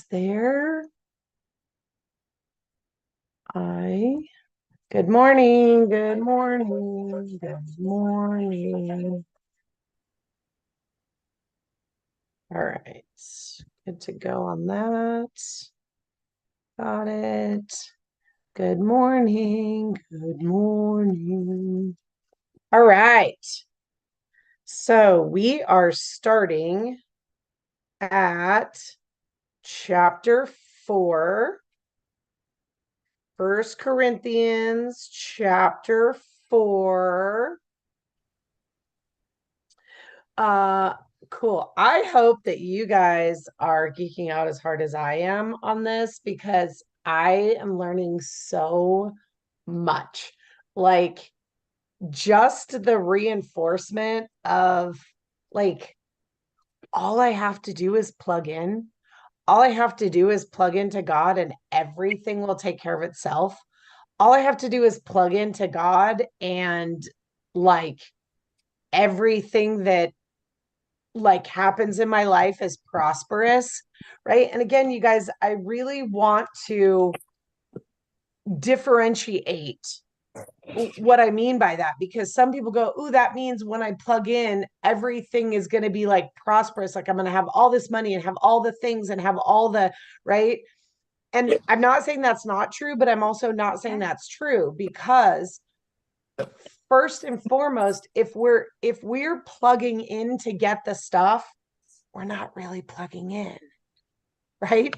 there? Good morning. Good morning. Good morning. All right. Good to go on that. Got it. Good morning. Good morning. All right. So we are starting at chapter 4, 1 Corinthians chapter 4. Cool. I hope that you guys are geeking out as hard as I am on this because I am learning so much. Like just the reinforcement of like all I have to do is plug in. All I have to do is plug into God and everything will take care of itself. All I have to do is plug into God and like everything that like happens in my life is prosperous, right? And again, you guys, I really want to differentiate what I mean by that because some people go, "Ooh, that means when I plug in, everything is going to be like prosperous, like I'm going to have all this money and have all the things and have all the right." And I'm not saying that's not true, but I'm also not saying that's true because first and foremost, if we're plugging in to get the stuff, we're not really plugging in, right?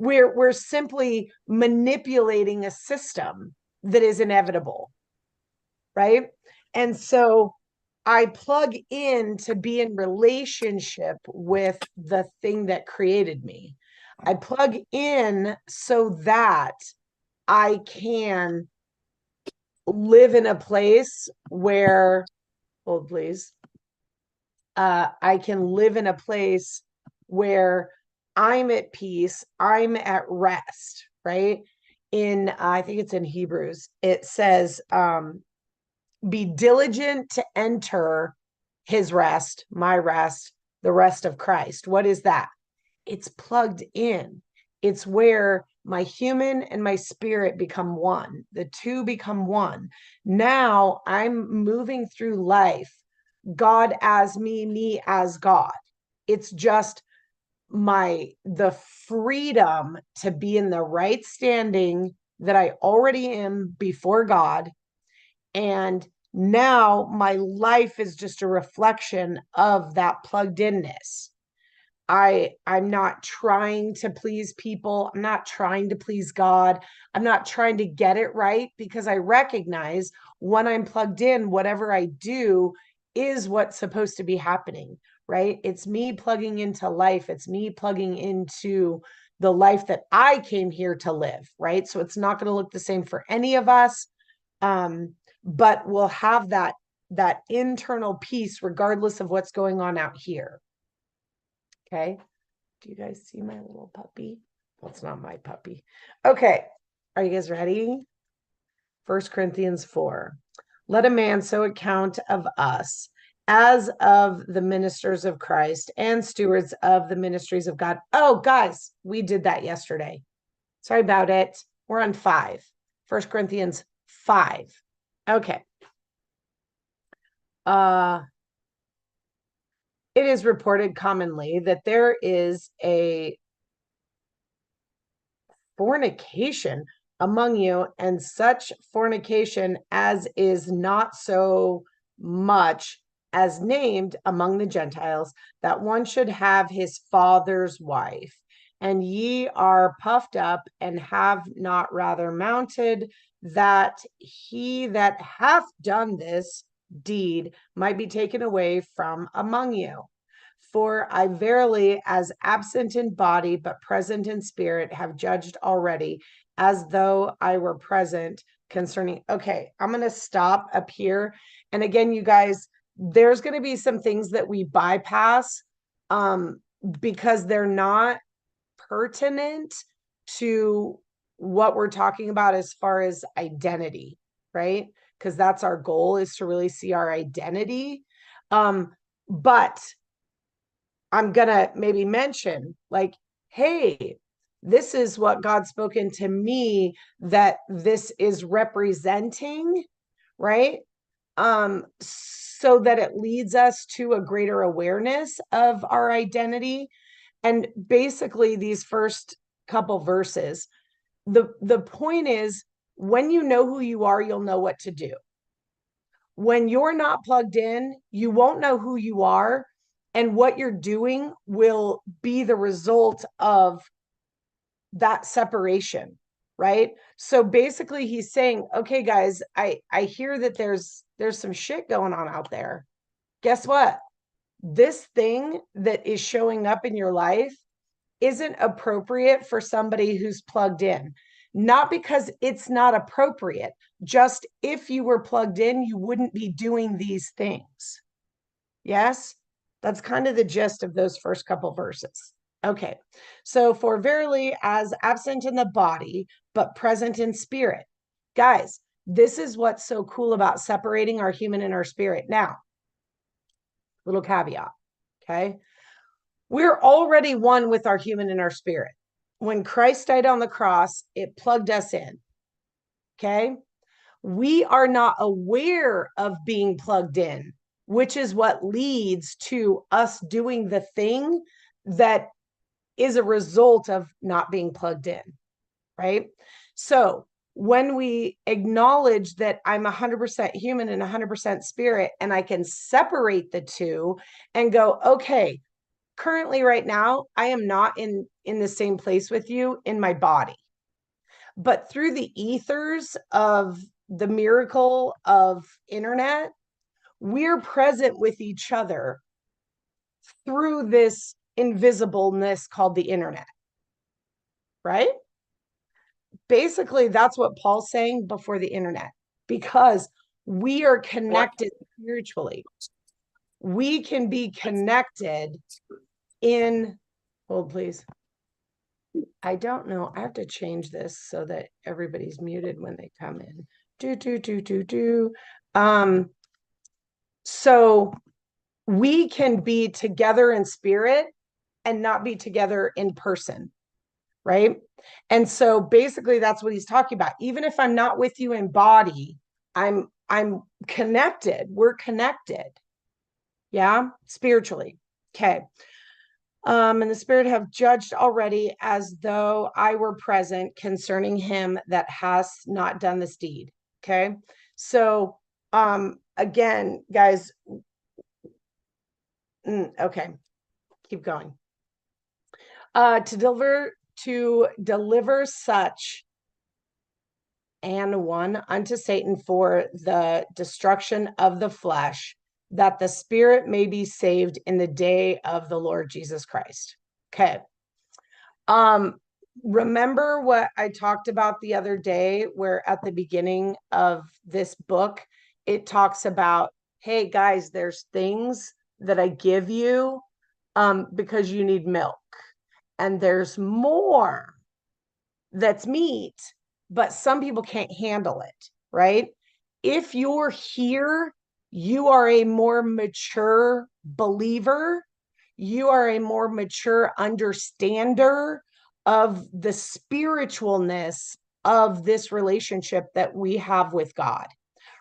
We're simply manipulating a system that is inevitable, right? And so I plug in to be in relationship with the thing that created me. I plug in so that I can live in a place where, hold please, I can live in a place where I'm at peace, I'm at rest, right? I think it's in Hebrews, it says, be diligent to enter his rest, my rest, the rest of Christ. What is that? It's plugged in. It's where my human and my spirit become one. The two become one. Now I'm moving through life, God as me as God. It's just the freedom to be in the right standing that I already am before God. And now my life is just a reflection of that plugged inness. I'm not trying to please people. I'm not trying to please God. I'm not trying to get it right because I recognize when I'm plugged in, whatever I do is what's supposed to be happening, right? It's me plugging into life. It's me plugging into the life that I came here to live, right? So it's not going to look the same for any of us. But we'll have that internal peace regardless of what's going on out here. Okay. Do you guys see my little puppy? Well, it's not my puppy. Okay. Are you guys ready? 1 Corinthians 4. Let a man so account of us as of the ministers of Christ and stewards of the ministries of God. Oh, guys, we did that yesterday. Sorry about it. We're on 5. 1 Corinthians 5. Okay. It is reported commonly that there is a fornication among you, and such fornication as is not so much as named among the Gentiles, that one should have his father's wife. And ye are puffed up and have not rather mounted, that he that hath done this deed might be taken away from among you. For I verily, as absent in body, but present in spirit, have judged already, as though I were present concerning. Okay, I'm going to stop up here. And again, you guys, there's going to be some things that we bypass because they're not pertinent to what we're talking about as far as identity, right? Because that's our goal, is to really see our identity. But I'm gonna maybe mention like, hey, this is what God's spoken to me that this is representing, right? So that it leads us to a greater awareness of our identity. And basically, these first couple verses, the point is, when you know who you are, you'll know what to do. When you're not plugged in, you won't know who you are, and what you're doing will be the result of that separation, right? So basically he's saying, okay guys, I hear that there's some shit going on out there. Guess what? This thing that is showing up in your life isn't appropriate for somebody who's plugged in. Not because it's not appropriate, just if you were plugged in, you wouldn't be doing these things. Yes? That's kind of the gist of those first couple verses. Okay, so for verily, as absent in the body, but present in spirit. Guys, this is what's so cool about separating our human and our spirit. Now, little caveat, okay? We're already one with our human and our spirit. When Christ died on the cross, it plugged us in, okay? We are not aware of being plugged in, which is what leads to us doing the thing that is a result of not being plugged in, right? So when we acknowledge that I'm 100% human and 100% spirit, and I can separate the two and go, okay, currently right now, I am not in the same place with you in my body. But through the ethers of the miracle of internet, we're present with each other through this invisibleness called the internet, right? Basically, that's what Paul's saying before the internet, because we are connected spiritually. We can be connected in, hold please. I don't know. I have to change this so that everybody's muted when they come in. So we can be together in spirit and not be together in person, right? And so basically that's what he's talking about. Even if I'm not with you in body, I'm connected. We're connected. Yeah, spiritually. Okay. And the spirit have judged already as though I were present concerning him that has not done this deed. Okay. So again, guys, okay, keep going. To deliver such and one unto Satan for the destruction of the flesh, that the spirit may be saved in the day of the Lord Jesus Christ. Okay. Remember what I talked about the other day, where at the beginning of this book, it talks about, hey guys, there's things that I give you because you need milk. And there's more that's meat, but some people can't handle it, right? If you're here, you are a more mature believer. You are a more mature understander of the spiritualness of this relationship that we have with God,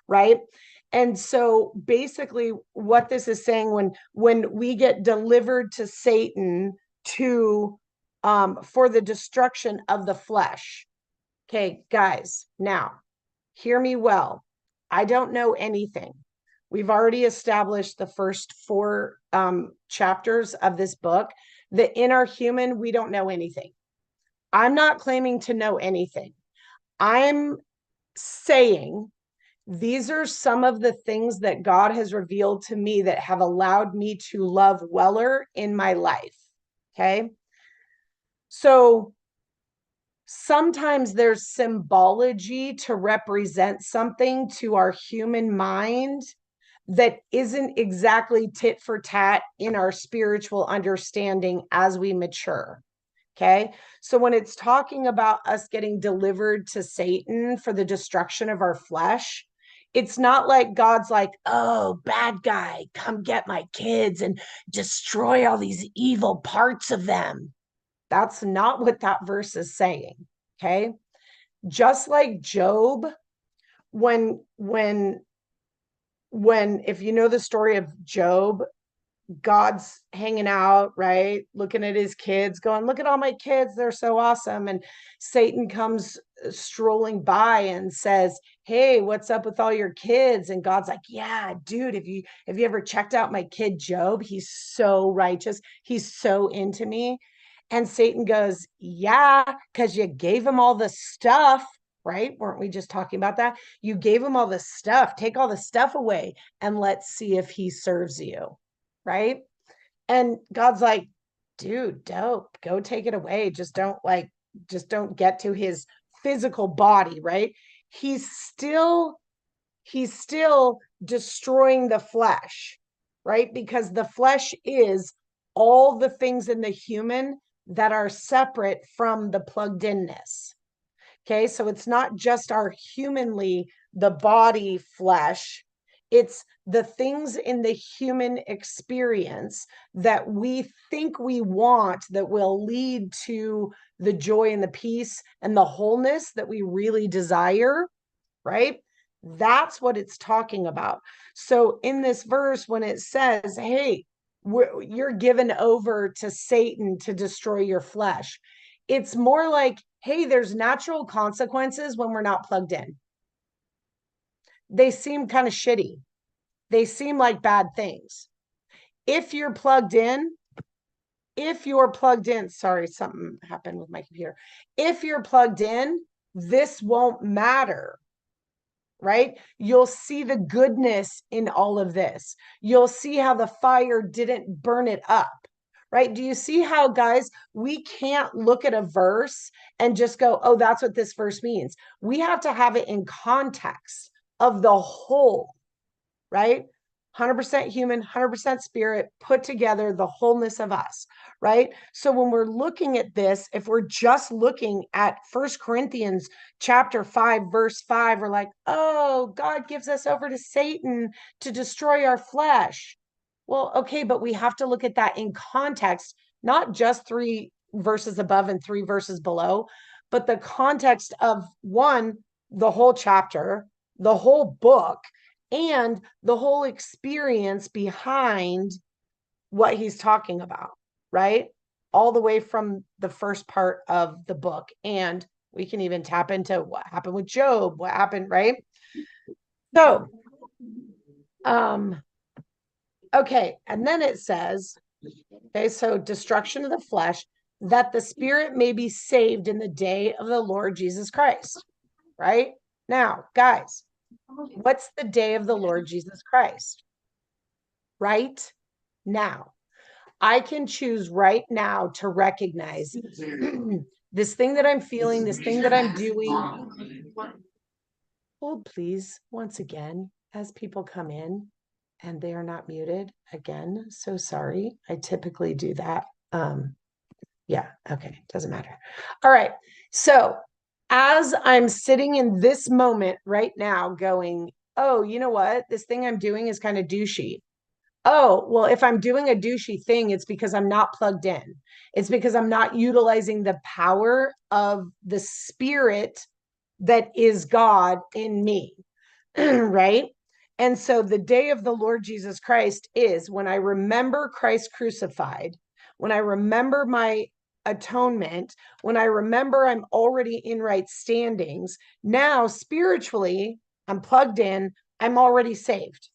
right? And so basically what this is saying, when we get delivered to Satan to for the destruction of the flesh. Okay, guys, now hear me well. I don't know anything. We've already established the first 4 chapters of this book that in our human, we don't know anything. I'm not claiming to know anything. I'm saying these are some of the things that God has revealed to me that have allowed me to love Weller in my life. Okay. So sometimes there's symbology to represent something to our human mind that isn't exactly tit for tat in our spiritual understanding as we mature. Okay. So when it's talking about us getting delivered to Satan for the destruction of our flesh, it's not like God's like, oh, bad guy, come get my kids and destroy all these evil parts of them. That's not what that verse is saying. Okay. Just like Job, when if you know the story of Job, God's hanging out, right? Looking at his kids, going, look at all my kids. They're so awesome. And Satan comes strolling by and says, hey, what's up with all your kids? And God's like, yeah, dude, have you ever checked out my kid Job? He's so righteous. He's so into me. And Satan goes, yeah, because you gave him all the stuff, right? Weren't we just talking about that? You gave him all the stuff. Take all the stuff away and let's see if he serves you, right? And God's like, dude, dope, go take it away. Just don't get to his physical body, right? He's still he's still destroying the flesh, right? Because the flesh is all the things in the human that are separate from the plugged inness. Okay, so it's not just our humanly, the body flesh, it's the things in the human experience that we think we want that will lead to the joy and the peace and the wholeness that we really desire, right? That's what it's talking about. So in this verse, when it says, hey, you're given over to Satan to destroy your flesh, it's more like, hey, there's natural consequences when we're not plugged in. They seem kind of shitty. They seem like bad things. If you're plugged in, sorry, something happened with my computer. If you're plugged in, this won't matter, right? You'll see the goodness in all of this. You'll see how the fire didn't burn it up, right? Do you see how, guys, we can't look at a verse and just go, oh, that's what this verse means. We have to have it in context of the whole, right? 100% human, 100% spirit, put together the wholeness of us, right? So when we're looking at this, if we're just looking at First Corinthians chapter 5, verse 5, we're like, oh, God gives us over to Satan to destroy our flesh. Well, okay, but we have to look at that in context, not just 3 verses above and 3 verses below, but the context of one, the whole chapter, the whole book, and the whole experience behind what he's talking about, right? All the way from the first part of the book. And we can even tap into what happened with Job, what happened, right? So, okay. And then it says, okay, so destruction of the flesh, that the spirit may be saved in the day of the Lord Jesus Christ, right? Now, guys, what's the day of the Lord Jesus Christ? Right now. I can choose right now to recognize this thing that I'm feeling, this thing that I'm doing. Hold, please, once again, as people come in and they are not muted again. So sorry. I typically do that. Yeah, okay, doesn't matter. All right. So as I'm sitting in this moment right now going, oh, you know what? This thing I'm doing is kind of douchey. Oh, well, if I'm doing a douchey thing, it's because I'm not plugged in. It's because I'm not utilizing the power of the spirit that is God in me, right? And so the day of the Lord Jesus Christ is when I remember Christ crucified, when I remember my atonement, when I remember I'm already in right standings. Now, spiritually, I'm plugged in, I'm already saved.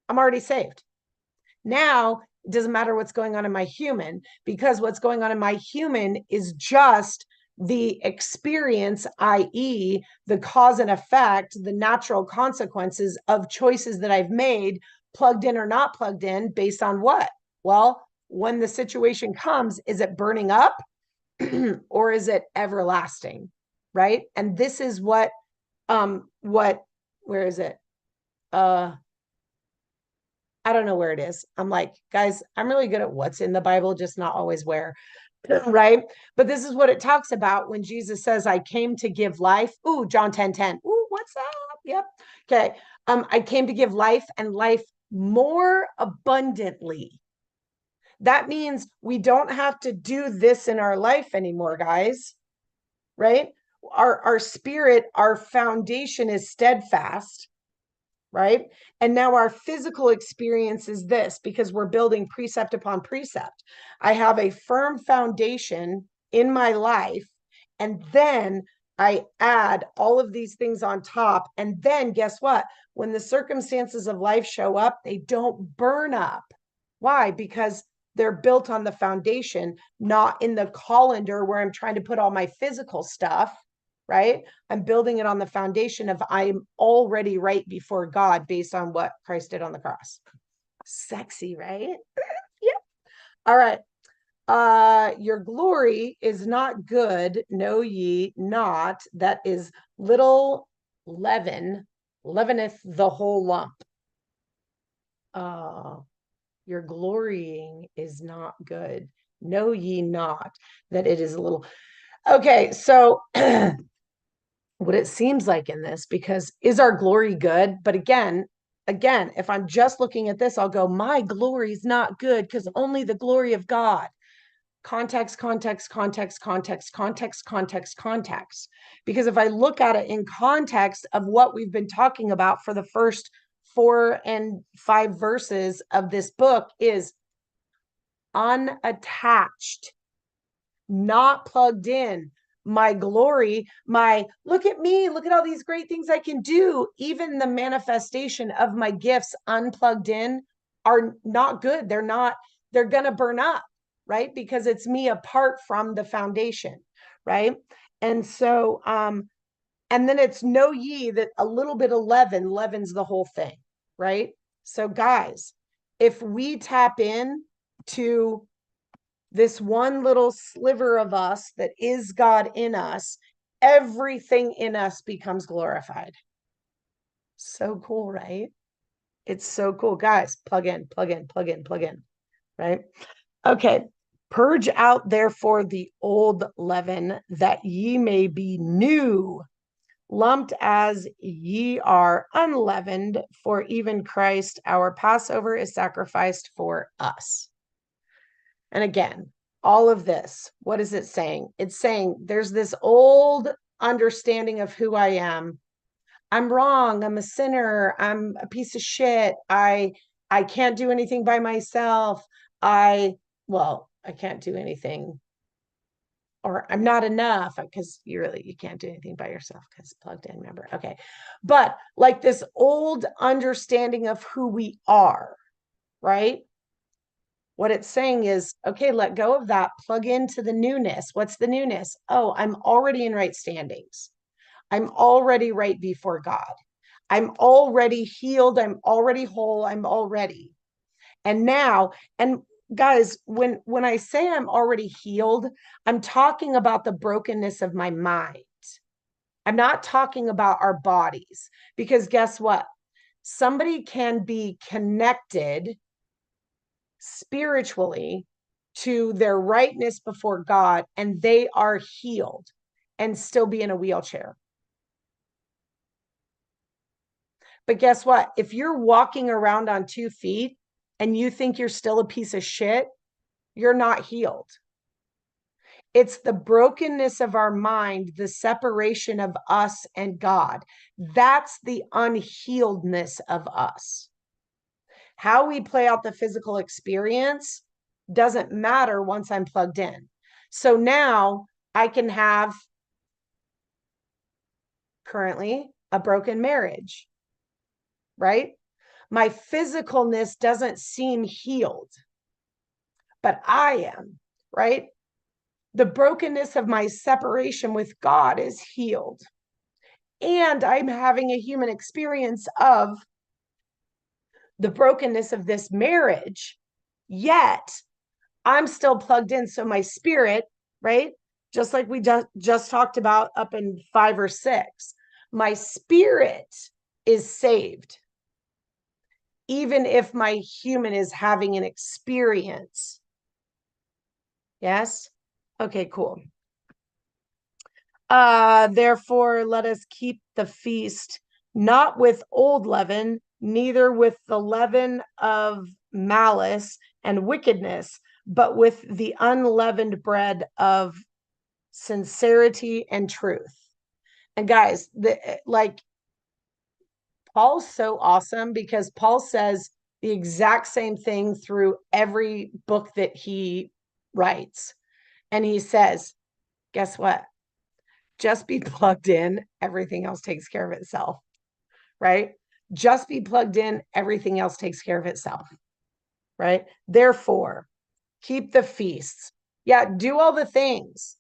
I'm already saved. Now, it doesn't matter what's going on in my human, because what's going on in my human is just the experience, i.e., the cause and effect, the natural consequences of choices that I've made, plugged in or not plugged in, based on what? Well, when the situation comes, is it burning up or is it everlasting? Right. And this is where is it? I don't know where it is. I'm like, guys, I'm really good at what's in the Bible, just not always where. Right. But this is what it talks about when Jesus says, I came to give life. Ooh, John 10:10. Ooh, what's up? Yep. Okay. I came to give life and life more abundantly. That means we don't have to do this in our life anymore, guys, right? Our spirit, our foundation is steadfast, right? And now our physical experience is this, because we're building precept upon precept. I have a firm foundation in my life, and then I add all of these things on top. And then guess what? When the circumstances of life show up, they don't burn up. Why? Because they're built on the foundation, not in the colander where I'm trying to put all my physical stuff, right? I'm building it on the foundation of I'm already right before God based on what Christ did on the cross. Sexy, right? Yep. All right. Your glory is not good, know ye not, that is little leaven, leaveneth the whole lump. Your glorying is not good, know ye not that it is a little. Okay, so what it seems like in this, because is our glory good? But again, if I'm just looking at this, I'll go, my glory is not good because only the glory of God. Context, context, context, context, context, context, context. Because if I look at it in context of what we've been talking about for the first 4 and 5 verses of this book is unattached, not plugged in. My glory, my look at me, look at all these great things I can do. Even the manifestation of my gifts unplugged in are not good. They're going to burn up, right? Because it's me apart from the foundation, right? And so, and then it's know ye that a little bit of leaven leavens the whole thing, right? So, guys, if we tap in to this one little sliver of us that is God in us, everything in us becomes glorified. So cool, right? It's so cool. Guys, plug in, plug in, plug in, plug in, right? Okay. Purge out, therefore, the old leaven, that ye may be new, lumped as ye are unleavened, for even Christ, our Passover, is sacrificed for us. And again, all of this, what is it saying? It's saying there's this old understanding of who I am. I'm wrong. I'm a sinner. I'm a piece of shit. I can't do anything by myself. I can't do anything, or I'm not enough, because you can't do anything by yourself because plugged in, remember? Okay. But like this old understanding of who we are, right? What it's saying is, okay, let go of that, plug into the newness. What's the newness? Oh, I'm already in right standings. I'm already right before God. I'm already healed. I'm already whole. I'm already. And now, and guys, when I say I'm already healed, I'm talking about the brokenness of my mind. I'm not talking about our bodies, because guess what? Somebody can be connected spiritually to their rightness before God, and they are healed and still be in a wheelchair. But guess what? If you're walking around on 2 feet and you think you're still a piece of shit, you're not healed. It's the brokenness of our mind, the separation of us and God. That's the unhealedness of us. How we play out the physical experience doesn't matter once I'm plugged in. So now I can have currently a broken marriage, right? My physicalness doesn't seem healed, but I am, right? The brokenness of my separation with God is healed. And I'm having a human experience of the brokenness of this marriage, yet I'm still plugged in. So my spirit, right? Just like we just talked about up in 5 or 6, my spirit is saved. Even if my human is having an experience. Yes? Okay, cool. Therefore, let us keep the feast, not with old leaven, neither with the leaven of malice and wickedness, but with the unleavened bread of sincerity and truth. And guys, Paul's so awesome because Paul says the exact same thing through every book that he writes. And he says, guess what? Just be plugged in, everything else takes care of itself, right? Just be plugged in, everything else takes care of itself, right? Therefore, keep the feasts. Yeah, do all the things,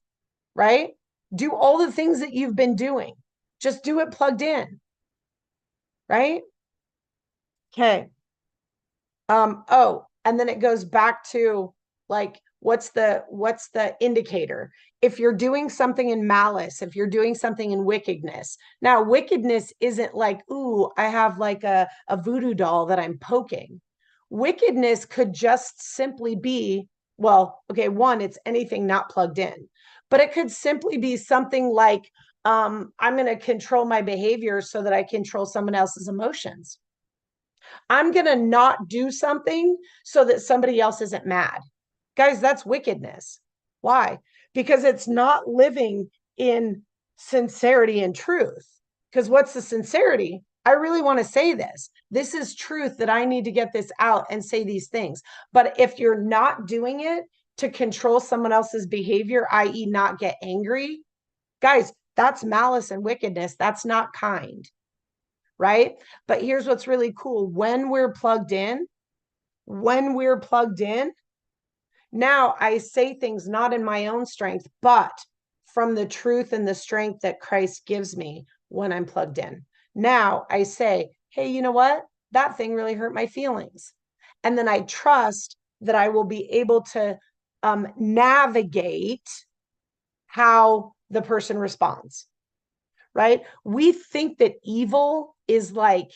right? Do all the things that you've been doing. Just do it plugged in, right? Okay. Oh, and then it goes back to like what's the indicator? If you're doing something in malice, if you're doing something in wickedness. Now, wickedness isn't like, ooh, I have like a voodoo doll that I'm poking. Wickedness could just simply be, well, okay, one, it's anything not plugged in, but it could simply be something like, I'm going to control my behavior so that I control someone else's emotions. I'm going to not do something so that somebody else isn't mad. Guys, that's wickedness. Why? Because it's not living in sincerity and truth. Because what's the sincerity? I really want to say this. This is truth that I need to get this out and say these things. But if you're not doing it to control someone else's behavior, i.e., not get angry, guys, that's malice and wickedness. That's not kind, right? But here's what's really cool. When we're plugged in, now I say things not in my own strength, but from the truth and the strength that Christ gives me when I'm plugged in. Now I say, hey, you know what? That thing really hurt my feelings. And then I trust that I will be able to navigate how the person responds, right? We think that evil is like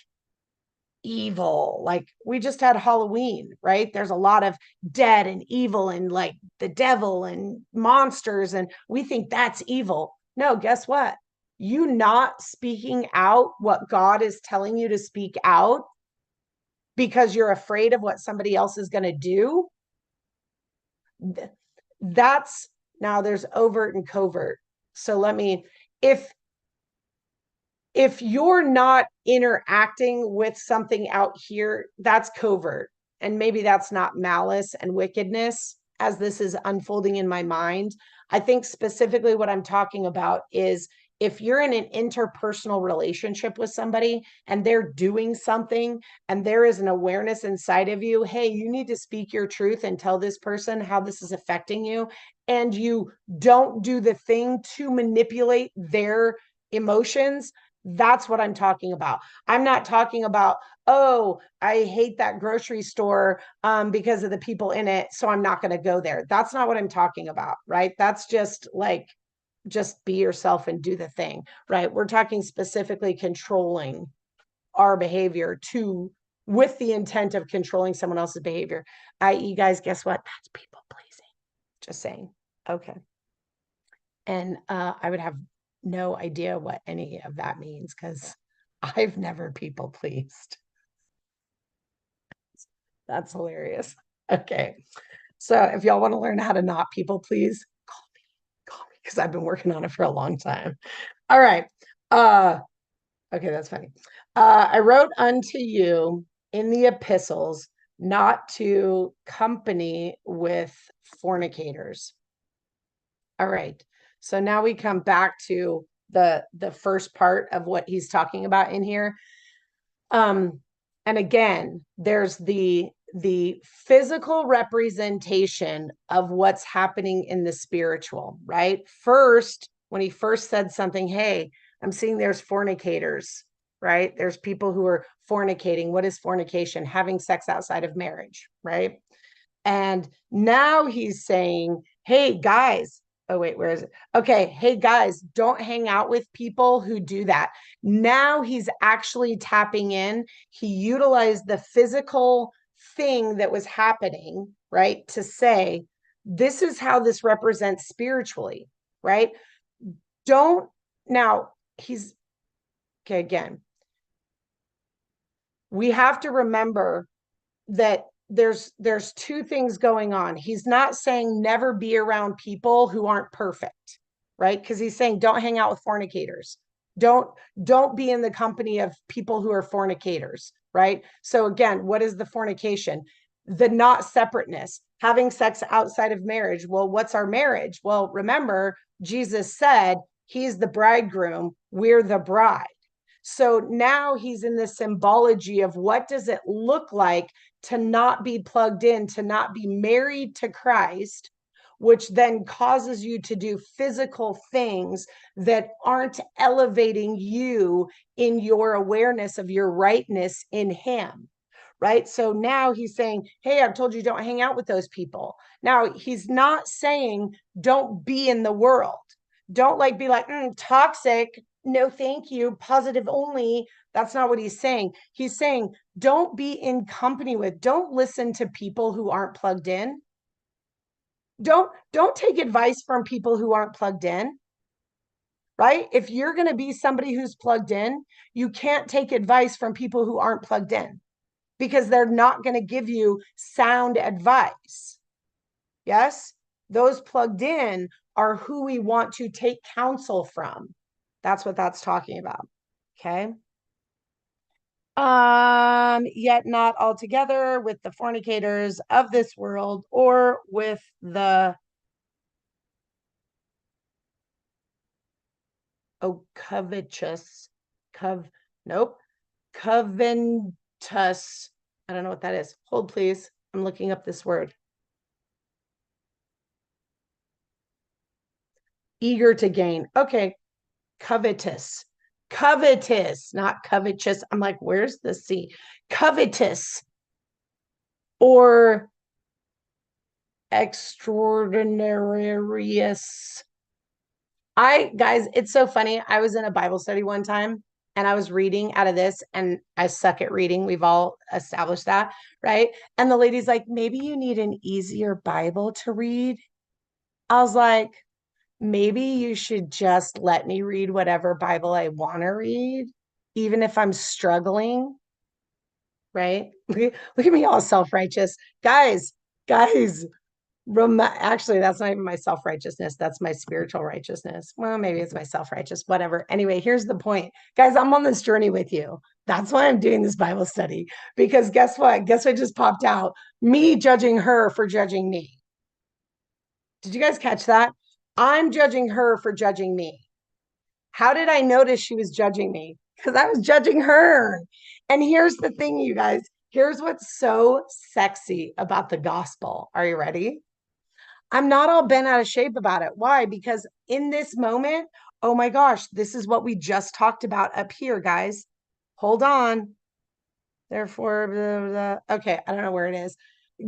evil. Like we just had Halloween, right? There's a lot of dead and evil and like the devil and monsters, and we think that's evil. No, guess what? You not speaking out what God is telling you to speak out because you're afraid of what somebody else is going to do. That's now there's overt and covert. So let me, if you're not interacting with something out here, that's covert. And maybe that's not malice and wickedness as this is unfolding in my mind. I think specifically what I'm talking about is if you're in an interpersonal relationship with somebody and they're doing something and there is an awareness inside of you, hey, you need to speak your truth and tell this person how this is affecting you. And you don't do the thing to manipulate their emotions, that's what I'm talking about. I'm not talking about, oh, I hate that grocery store because of the people in it, so I'm not going to go there. That's not what I'm talking about, right? That's just like, just be yourself and do the thing, right? We're talking specifically controlling our behavior with the intent of controlling someone else's behavior, i.e., guys, guess what? That's people pleasing. Just saying. Okay. And I would have no idea what any of that means because I've never people pleased. That's hilarious. Okay. So if y'all want to learn how to not people please, call me because I've been working on it for a long time. All right. Okay, that's funny. I wrote unto you in the epistles not to company with fornicators. All right. So now we come back to the first part of what he's talking about in here. And again, there's the physical representation of what's happening in the spiritual, right? First, when he first said something, hey, I'm seeing there's fornicators, right? There's people who are fornicating. What is fornication? Having sex outside of marriage, right? And now he's saying, hey, guys, oh, wait, where is it? Okay, hey, guys, don't hang out with people who do that. Now he's actually tapping in. He utilized the physical thing that was happening, right, to say, this is how this represents spiritually, right? Don't, now he's, okay, again, we have to remember that there's two things going on. He's not saying never be around people who aren't perfect, right? Because he's saying don't hang out with fornicators. Don't don't be in the company of people who are fornicators, right? So again, what is the fornication? The not separateness, having sex outside of marriage. Well, what's our marriage? Well, remember, Jesus said he's the bridegroom, we're the bride. So now he's in the symbology of what does it look like to not be plugged in, to not be married to Christ, which then causes you to do physical things that aren't elevating you in your awareness of your rightness in Him. Right. So now he's saying, hey, I've told you don't hang out with those people. Now he's not saying don't be in the world. Don't like be like toxic. No, thank you. Positive only. That's not what he's saying. He's saying don't be in company with, don't listen to people who aren't plugged in. Don't take advice from people who aren't plugged in. Right? If you're going to be somebody who's plugged in, you can't take advice from people who aren't plugged in because they're not going to give you sound advice. Yes? Those plugged in are who we want to take counsel from. That's what that's talking about. Okay. Yet not altogether with the fornicators of this world or with the covetous, nope, covetous. I don't know what that is. Hold, please. I'm looking up this word. Eager to gain. Okay. Covetous. Covetous, not covetous. I'm like, where's the C? Covetous or extraordinarious. Guys, it's so funny. I was in a Bible study one time and I was reading out of this, and I suck at reading. We've all established that, right? And the lady's like, maybe you need an easier Bible to read. I was like, maybe you should just let me read whatever Bible I want to read, even if I'm struggling, right? Look at me all self-righteous. Guys, actually, that's not even my self-righteousness. That's my spiritual righteousness. Well, maybe it's my self-righteous, whatever. Anyway, here's the point. Guys, I'm on this journey with you. That's why I'm doing this Bible study. Because guess what? Guess what just popped out? Me judging her for judging me. Did you guys catch that? I'm judging her for judging me. How did I notice she was judging me? Because I was judging her. And here's the thing, you guys. Here's what's so sexy about the gospel. Are you ready? I'm not all bent out of shape about it. Why? Because in this moment, oh my gosh, this is what we just talked about up here, guys. Hold on. Therefore, blah, blah, blah. Okay, I don't know where it is.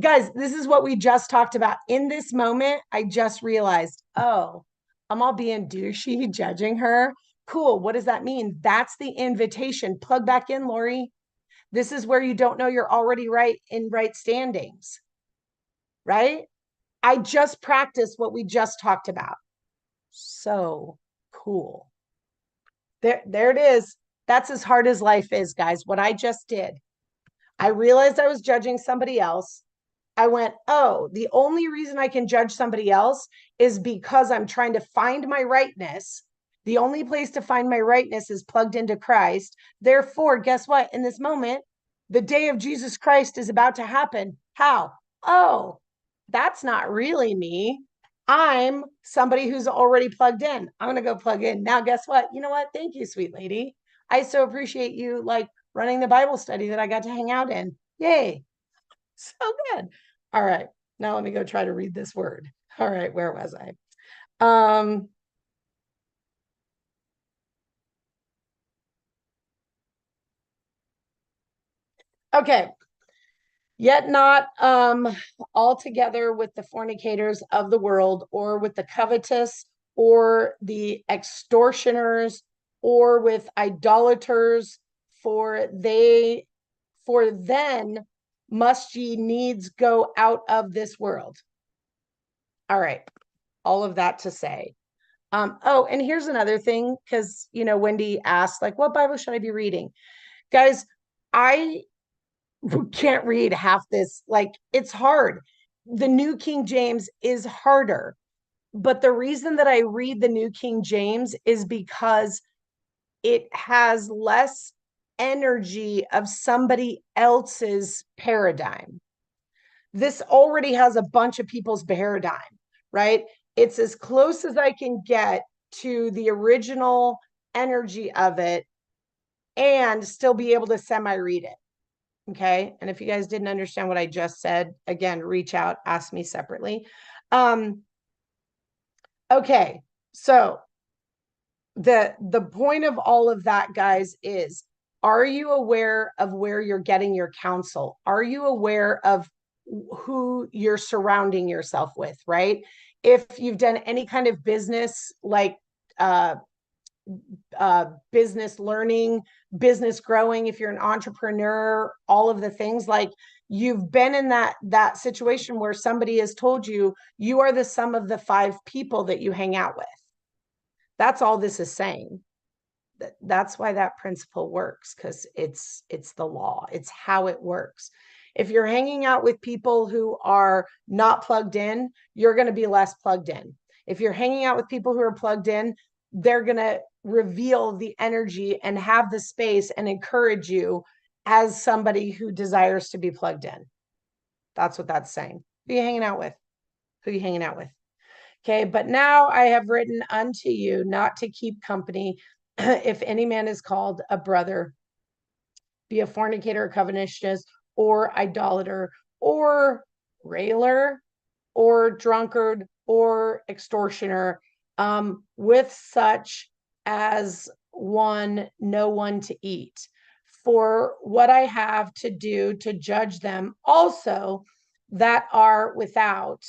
Guys, this is what we just talked about. In this moment, I just realized, oh, I'm all being douchey, judging her. Cool. What does that mean? That's the invitation. Plug back in, Lori. This is where you don't know you're already right in right standings, right? I just practiced what we just talked about. So cool. There it is. That's as hard as life is, guys. What I just did. I realized I was judging somebody else. I went, oh, the only reason I can judge somebody else is because I'm trying to find my rightness. The only place to find my rightness is plugged into Christ. Therefore, guess what? In this moment, the day of Jesus Christ is about to happen. How? Oh, that's not really me. I'm somebody who's already plugged in. I'm going to go plug in. Now, guess what? You know what? Thank you, sweet lady. I so appreciate you like running the Bible study that I got to hang out in. Yay. So good. All right. Now let me go try to read this word. All right. Where was I? Okay. Yet not altogether with the fornicators of the world, or with the covetous, or the extortioners, or with idolaters, for then must ye needs go out of this world. All right. All of that to say. Oh, and here's another thing, because Wendy asked, like, what Bible should I be reading? Guys, I who can't read half this. Like, it's hard. The New King James is harder. But the reason that I read the New King James is because it has less energy of somebody else's paradigm. This already has a bunch of people's paradigm, right? It's as close as I can get to the original energy of it and still be able to semi-read it. Okay. And if you guys didn't understand what I just said, again, reach out, ask me separately. Okay. So the point of all of that, guys, is, are you aware of where you're getting your counsel? Are you aware of who you're surrounding yourself with, right? If you've done any kind of business, like business learning, business growing, if you're an entrepreneur, all of the things, like, you've been in that situation where somebody has told you you are the sum of the 5 people that you hang out with. That's all this is saying. That's why that principle works, because it's the law. It's how it works. If you're hanging out with people who are not plugged in, you're going to be less plugged in. If you're hanging out with people who are plugged in, they're going to reveal the energy and have the space and encourage you as somebody who desires to be plugged in. That's what that's saying. Who are you hanging out with? Who are you hanging out with? Okay, but now I have written unto you not to keep company if any man is called a brother, be a fornicator, or covetous, or idolater, or railer, or drunkard, or extortioner, with such as no one to eat. For what I have to do to judge them also that are without,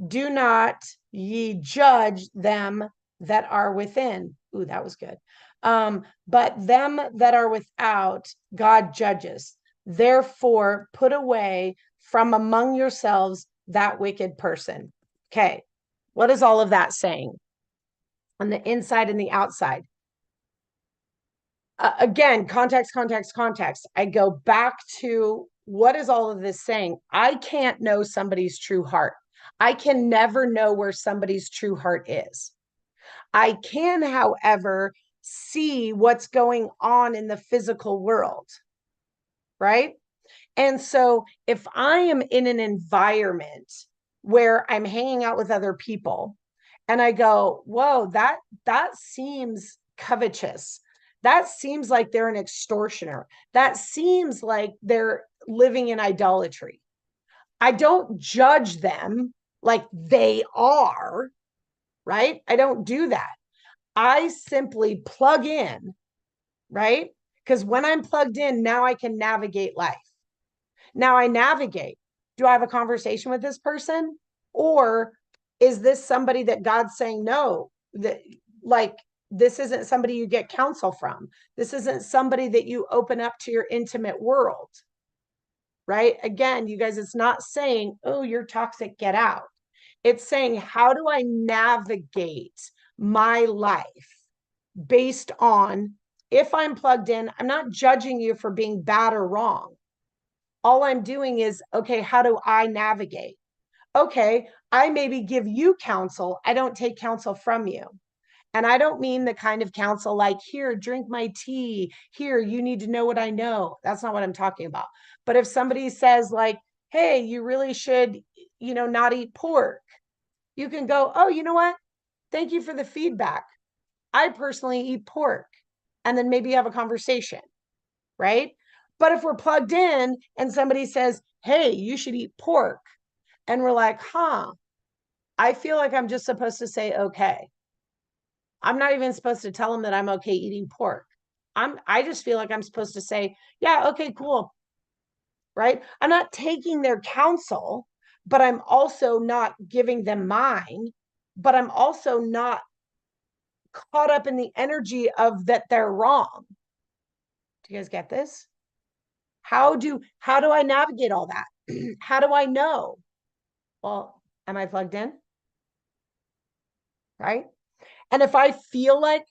do not ye judge them that are within. Ooh, that was good. But them that are without, God judges. Therefore, put away from among yourselves that wicked person. Okay, what is all of that saying on the inside and the outside? Again, context, context, context. I go back to, what is all of this saying? I can't know somebody's true heart. I can never know where somebody's true heart is. I can, however, see what's going on in the physical world, right? And so if I am in an environment where I'm hanging out with other people and I go, whoa, that seems covetous. That seems like they're an extortioner. That seems like they're living in idolatry. I don't judge them like they are, right? I don't do that. I simply plug in, right? Because when I'm plugged in, now I can navigate life. Now I navigate. Do I have a conversation with this person? Or is this somebody that God's saying, no, that, like, this isn't somebody you get counsel from. This isn't somebody that you open up to your intimate world, right? Again, you guys, it's not saying, oh, you're toxic, get out. It's saying, how do I navigate my life based on, if I'm plugged in, I'm not judging you for being bad or wrong. All I'm doing is, okay, how do I navigate? Okay, I maybe give you counsel. I don't take counsel from you. And I don't mean the kind of counsel like, here, drink my tea. Here, you need to know what I know. That's not what I'm talking about. But if somebody says, like, hey, you really should, not eat pork, you can go, oh, you know what? Thank you for the feedback. I personally eat pork. And then maybe have a conversation, right? But if we're plugged in and somebody says, hey, you should eat pork, and we're like, I feel like I'm just supposed to say, okay. I'm not even supposed to tell them that I'm okay eating pork. I just feel like I'm supposed to say, yeah, okay, cool. Right? I'm not taking their counsel, but I'm also not giving them mine, but I'm also not caught up in the energy of that they're wrong. Do you guys get this? How do I navigate all that? How do I know? Well, am I plugged in? Right? And if I feel like,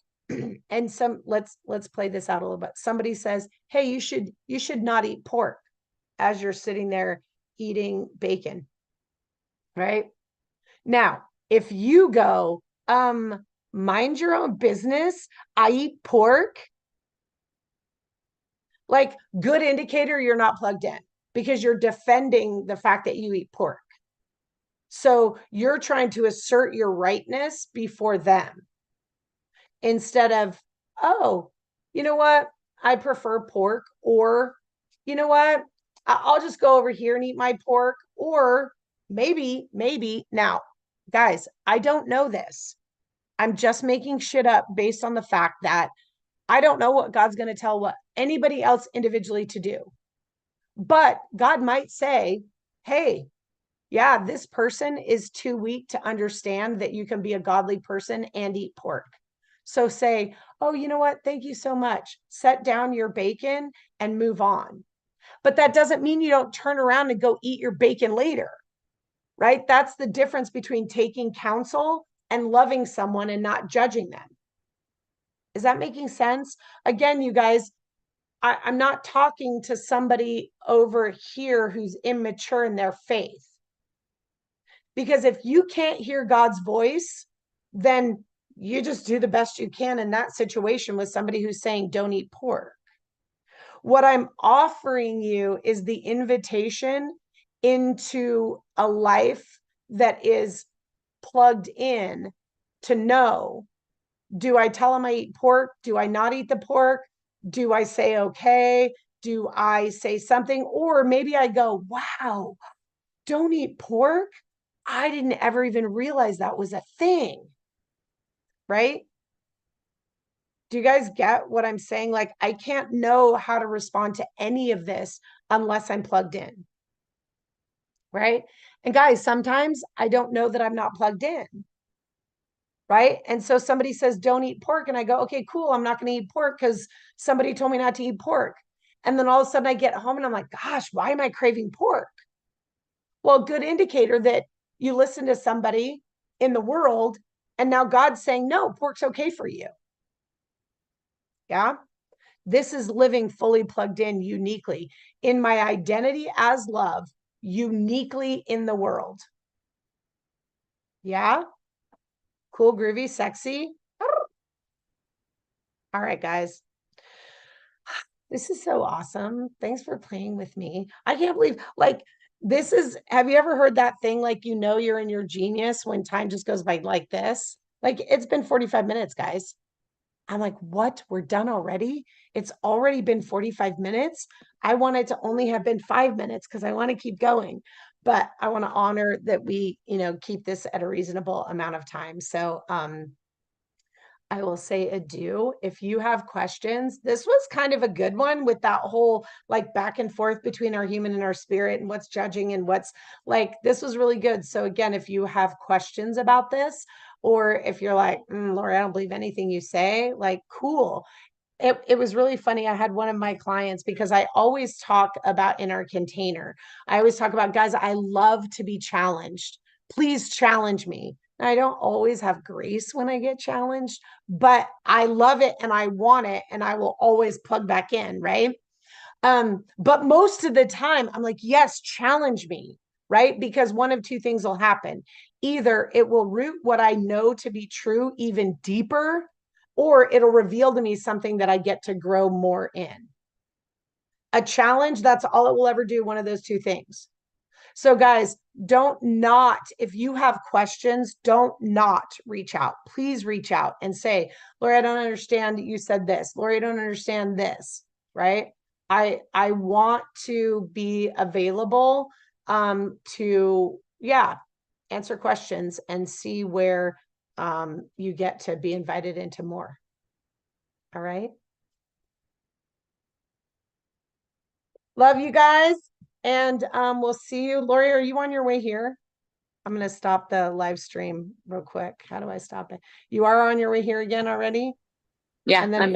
and let's play this out a little bit. Somebody says, hey, you should not eat pork. as you're sitting there eating bacon, right? Now, if you go, mind your own business, I eat pork, like, good indicator you're not plugged in, because you're defending the fact that you eat pork. So you're trying to assert your rightness before them instead of, oh, you know what? I prefer pork, or you know what? I'll just go over here and eat my pork, or maybe now, guys, I don't know this. I'm just making shit up based on the fact that I don't know what God's going to tell what anybody else individually to do. But God might say, hey, yeah, this person is too weak to understand that you can be a godly person and eat pork. So say, oh, you know what? Thank you so much. Set down your bacon and move on. But that doesn't mean you don't turn around and go eat your bacon later, right? That's the difference between taking counsel and loving someone and not judging them. Is that making sense? Again, you guys, I'm not talking to somebody over here who's immature in their faith. Because if you can't hear God's voice, then you just do the best you can in that situation with somebody who's saying, don't eat pork. What I'm offering you is the invitation into a life that is plugged in to know, do I tell them I eat pork? Do I not eat the pork? Do I say, okay? Do I say something? Or maybe I go, wow, don't eat pork? I didn't ever even realize that was a thing, right? Do you guys get what I'm saying? Like, I can't know how to respond to any of this unless I'm plugged in, right? And guys, sometimes I don't know that I'm not plugged in, right? And so somebody says, don't eat pork. And I go, okay, cool. I'm not going to eat pork because somebody told me not to eat pork. And then all of a sudden I get home and I'm like, gosh, why am I craving pork? Well, good indicator that you listen to somebody in the world and now God's saying, no, pork's okay for you. Yeah. This is living fully plugged in uniquely in my identity as love, uniquely in the world. Yeah. Cool, groovy, sexy. All right, guys. This is so awesome. Thanks for playing with me. I can't believe, like, this is, have you ever heard that thing, like, you know, you're in your genius when time just goes by like this? Like, it's been 45 minutes, guys. I'm like, what? We're done already? It's already been 45 minutes. I want it to only have been 5 minutes because I want to keep going. But I want to honor that we, you know, keep this at a reasonable amount of time. So I will say adieu. If you have questions, this was kind of a good one with that whole like back and forth between our human and our spirit and what's judging and what's like, this was really good. So again, if you have questions about this, or if you're like, Lori, I don't believe anything you say, like, cool. It was really funny. I had one of my clients, because I always talk about in our container, I always talk about, guys, I love to be challenged. Please challenge me. I don't always have grace when I get challenged, but I love it and I want it and I will always plug back in, right? But most of the time I'm like, yes, challenge me, right? Because one of two things will happen. Either it will root what I know to be true even deeper, or it'll reveal to me something that I get to grow more in. A challenge, that's all it will ever do, one of those two things. So guys, don't not, if you have questions, don't not reach out. Please reach out and say, Lori, I don't understand. You said this. Lori, I don't understand this, right? I want to be available to, yeah, answer questions and see where you get to be invited into more. All right. Love you guys. And we'll see you. Lori, are you on your way here? I'm going to stop the live stream real quick. How do I stop it? You are on your way here again already? Yeah, And then I'm